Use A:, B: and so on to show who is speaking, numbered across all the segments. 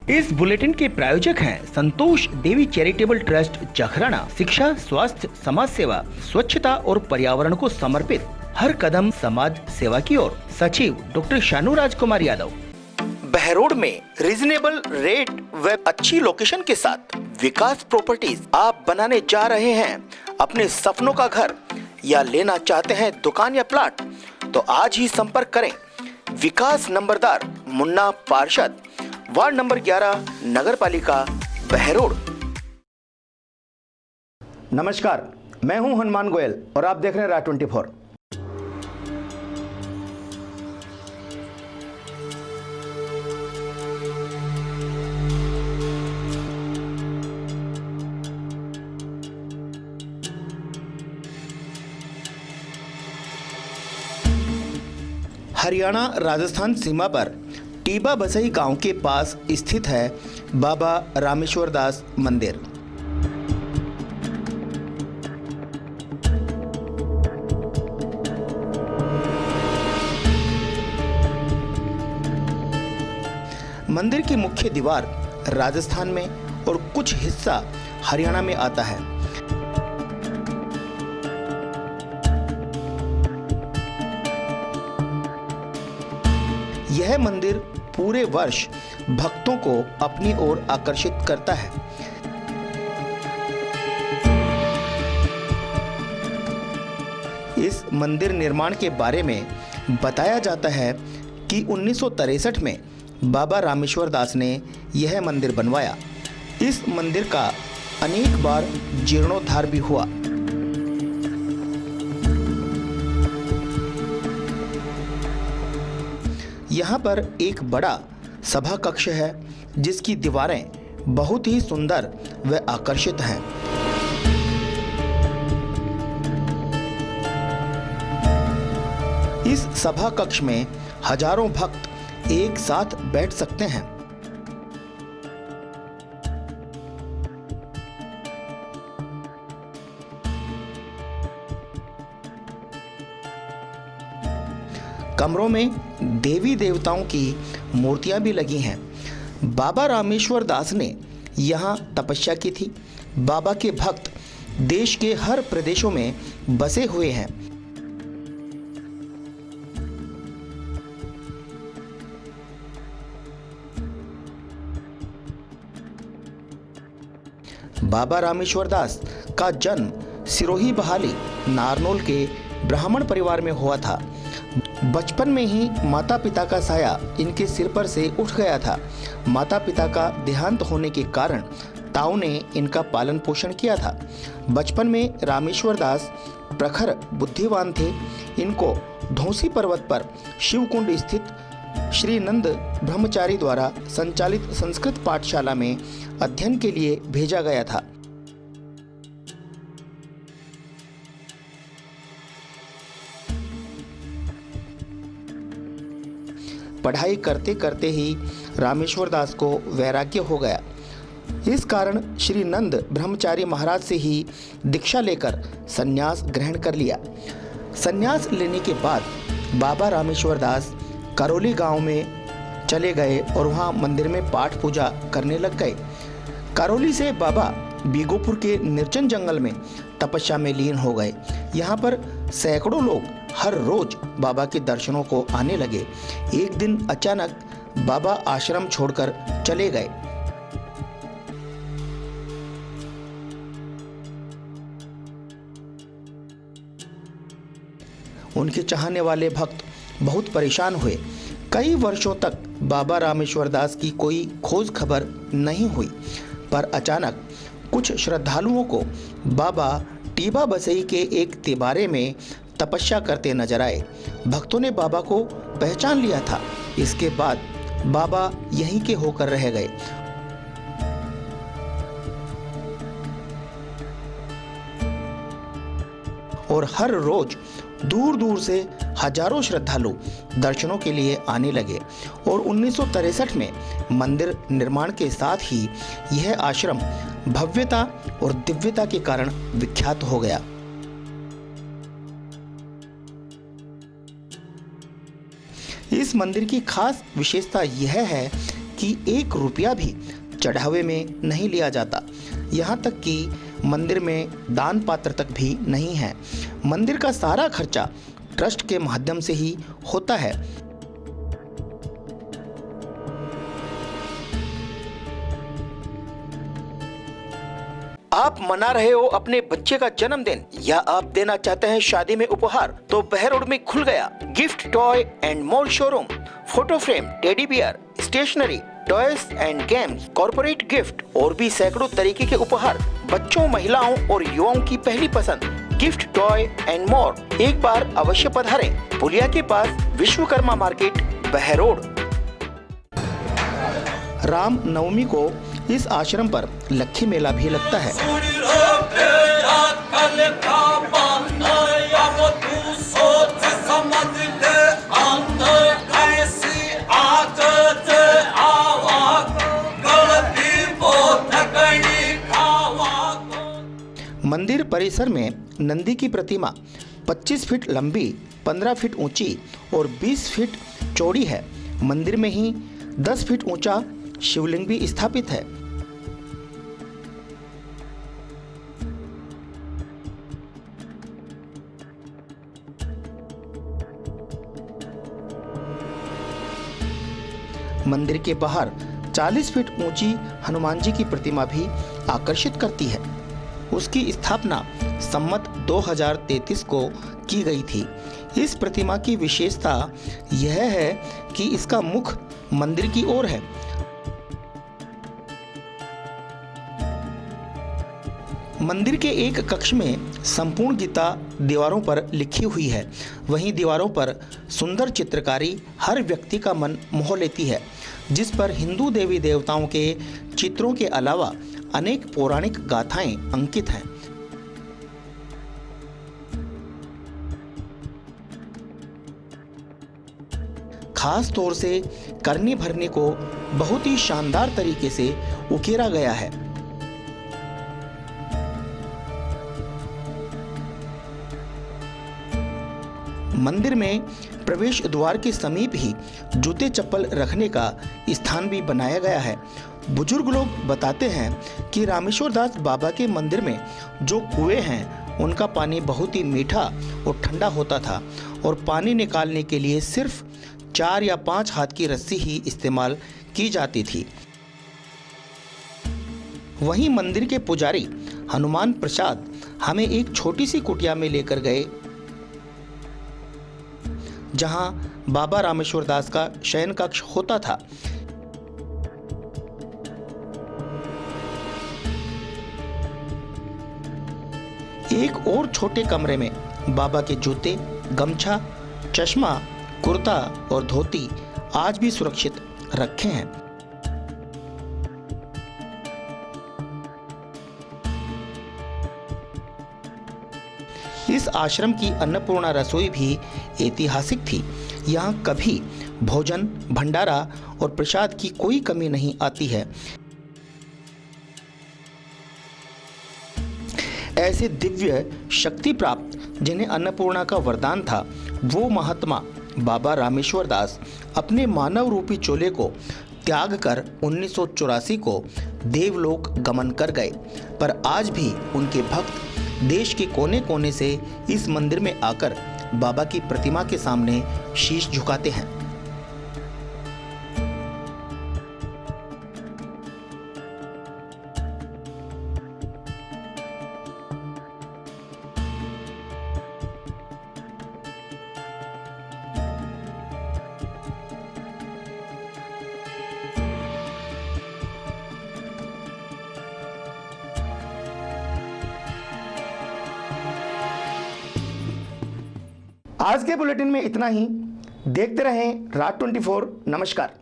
A: इस बुलेटिन के प्रायोजक हैं संतोष देवी चैरिटेबल ट्रस्ट जखराना। शिक्षा, स्वास्थ्य, समाज सेवा, स्वच्छता और पर्यावरण को समर्पित हर कदम समाज सेवा की ओर। सचिव डॉक्टर शानू राजकुमार यादव। बहरोड में रीजनेबल रेट व अच्छी लोकेशन के साथ विकास प्रॉपर्टीज। आप बनाने जा रहे हैं अपने सपनों का घर या लेना चाहते हैं दुकान या प्लाट, तो आज ही संपर्क करें विकास नंबरदार मुन्ना पार्षद, वार्ड नंबर 11, नगर पालिका बहरोड।
B: नमस्कार, मैं हूं हनुमान गोयल और आप देख रहे हैं राज 24। हरियाणा राजस्थान सीमा पर टीबा बसई गांव के पास स्थित है बाबा रामेश्वर दास मंदिर। मंदिर की मुख्य दीवार राजस्थान में और कुछ हिस्सा हरियाणा में आता है। यह मंदिर पूरे वर्ष भक्तों को अपनी ओर आकर्षित करता है। इस मंदिर निर्माण के बारे में बताया जाता है कि 1963 में बाबा रामेश्वर दास ने यह मंदिर बनवाया। इस मंदिर का अनेक बार जीर्णोद्धार भी हुआ। यहाँ पर एक बड़ा सभा कक्ष है जिसकी दीवारें बहुत ही सुंदर व आकर्षित हैं। इस सभा कक्ष में हजारों भक्त एक साथ बैठ सकते हैं। कमरों में देवी देवताओं की मूर्तियां भी लगी हैं। बाबा रामेश्वर दास ने यहाँ तपस्या की थी। बाबा के भक्त देश के हर प्रदेशों में बसे हुए हैं। बाबा रामेश्वर दास का जन्म सिरोही बहाली नारनौल के ब्राह्मण परिवार में हुआ था। बचपन में ही माता पिता का साया इनके सिर पर से उठ गया था। माता पिता का देहांत होने के कारण ताऊ ने इनका पालन पोषण किया था। बचपन में रामेश्वर दास प्रखर बुद्धिवान थे। इनको धौसी पर्वत पर शिवकुंड स्थित श्री नंद ब्रह्मचारी द्वारा संचालित संस्कृत पाठशाला में अध्ययन के लिए भेजा गया था। पढ़ाई करते करते ही रामेश्वर दास को वैराग्य हो गया। इस कारण श्री नंद ब्रह्मचारी महाराज से ही दीक्षा लेकर संन्यास ग्रहण कर लिया। संन्यास लेने के बाद बाबा रामेश्वर दास करौली गांव में चले गए और वहां मंदिर में पाठ पूजा करने लग गए। करौली से बाबा बीगोपुर के निर्जन जंगल में तपस्या में लीन हो गए। यहाँ पर सैकड़ों लोग हर रोज बाबा के दर्शनों को आने लगे। एक दिन अचानक बाबा आश्रम छोड़कर चले गए। उनके चाहने वाले भक्त बहुत परेशान हुए। कई वर्षों तक बाबा रामेश्वर दास की कोई खोज खबर नहीं हुई, पर अचानक कुछ श्रद्धालुओं को बाबा टीबा बसई के एक तिबारे में तपस्या करते नजर आए। भक्तों ने बाबा को पहचान लिया था। इसके बाद बाबा यहीं के होकर रह गए। और हर रोज दूर दूर से हजारों श्रद्धालु दर्शनों के लिए आने लगे और 1963 में मंदिर निर्माण के साथ ही यह आश्रम भव्यता और दिव्यता के कारण विख्यात हो गया। इस मंदिर की खास विशेषता यह है कि कि 1 रुपया भी चढ़ावे में नहीं लिया जाता। यहाँ तक कि मंदिर में दान पात्र तक भी नहीं है। मंदिर का सारा खर्चा ट्रस्ट के माध्यम से ही होता है। आप मना रहे हो अपने बच्चे का जन्मदिन या आप देना चाहते हैं शादी में उपहार, तो बहरोड में खुल गया gift toy and mall showroom. Photo frame, teddy bear, stationery, toys and games, corporate gift और भी सैकड़ों तरीके के उपहार, बच्चों, महिलाओं और युवाओं की पहली पसंद गिफ्ट टॉय एंड मॉल। एक बार अवश्य पधारें, पुलिया के पास विश्वकर्मा मार्केट, बहरोड। राम नवमी को इस आश्रम पर लक्खी मेला भी लगता है। मंदिर परिसर में नंदी की प्रतिमा 25 फीट लंबी, 15 फीट ऊंची और 20 फीट चौड़ी है। मंदिर में ही 10 फीट ऊंचा शिवलिंग भी स्थापित है। मंदिर के बाहर 40 फीट ऊंची हनुमान जी की प्रतिमा भी आकर्षित करती है। उसकी स्थापना संमत 2033 को की गई थी। इस प्रतिमा की विशेषता यह है कि इसका मुख मंदिर की ओर है। मंदिर के एक कक्ष में संपूर्ण गीता दीवारों पर लिखी हुई है। वहीं दीवारों पर सुंदर चित्रकारी हर व्यक्ति का मन मोह लेती है, जिस पर हिंदू देवी देवताओं के चित्रों के अलावा अनेक पौराणिक गाथाएं अंकित हैं। खास तौर से करनी भरनी को बहुत ही शानदार तरीके से उकेरा गया है। मंदिर में प्रवेश द्वार के समीप ही जूते चप्पल रखने का स्थान भी बनाया गया है। बुजुर्ग लोग बताते हैं कि रामेश्वर दास बाबा के मंदिर में जो कुएं हैं उनका पानी बहुत ही मीठा और ठंडा होता था और पानी निकालने के लिए सिर्फ 4 या 5 हाथ की रस्सी ही इस्तेमाल की जाती थी। वहीं मंदिर के पुजारी हनुमान प्रसाद हमें एक छोटी सी कुटिया में लेकर गए, जहां बाबा रामेश्वर दास का शयन कक्ष होता था। एक और छोटे कमरे में बाबा के जूते, गमछा, चश्मा, कुर्ता और धोती आज भी सुरक्षित रखे हैं। इस आश्रम की अन्नपूर्णा रसोई भी ऐतिहासिक थी। यहाँ कभी भोजन, भंडारा और प्रसाद की कोई कमी नहीं आती है। ऐसे दिव्य शक्ति प्राप्त जिन्हें अन्नपूर्णा का वरदान था, वो महात्मा बाबा रामेश्वर दास अपने मानव रूपी चोले को त्याग कर 1984 को देवलोक गमन कर गए। पर आज भी उनके भक्त देश के कोने कोने से इस मंदिर में आकर बाबा की प्रतिमा के सामने शीश झुकाते हैं। आज के बुलेटिन में इतना ही। देखते रहें रात 24। नमस्कार।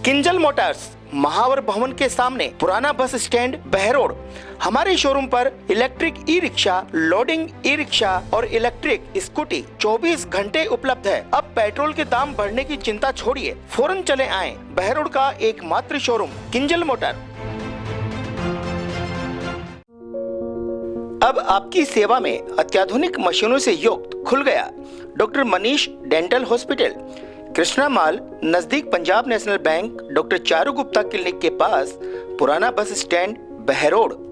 B: किंजल मोटर्स, महावर भवन के सामने, पुराना बस स्टैंड, बहरोड। हमारे शोरूम पर electric e rickshaw, loading e rickshaw और इलेक्ट्रिक स्कूटी 24 घंटे उपलब्ध है। अब पेट्रोल के दाम बढ़ने की चिंता छोड़िए, फौरन चले आएं। बहरोड का एकमात्र शोरूम किंजल मोटर। अब
A: आपकी सेवा में अत्याधुनिक मशीनों से युक्त खुल गया doctor Manish dental hospital, Krishna mall नजदीक Punjab national bank, doctor Charu Gupta clinic के पास, पुराना बस स्टैंड, बहरोड।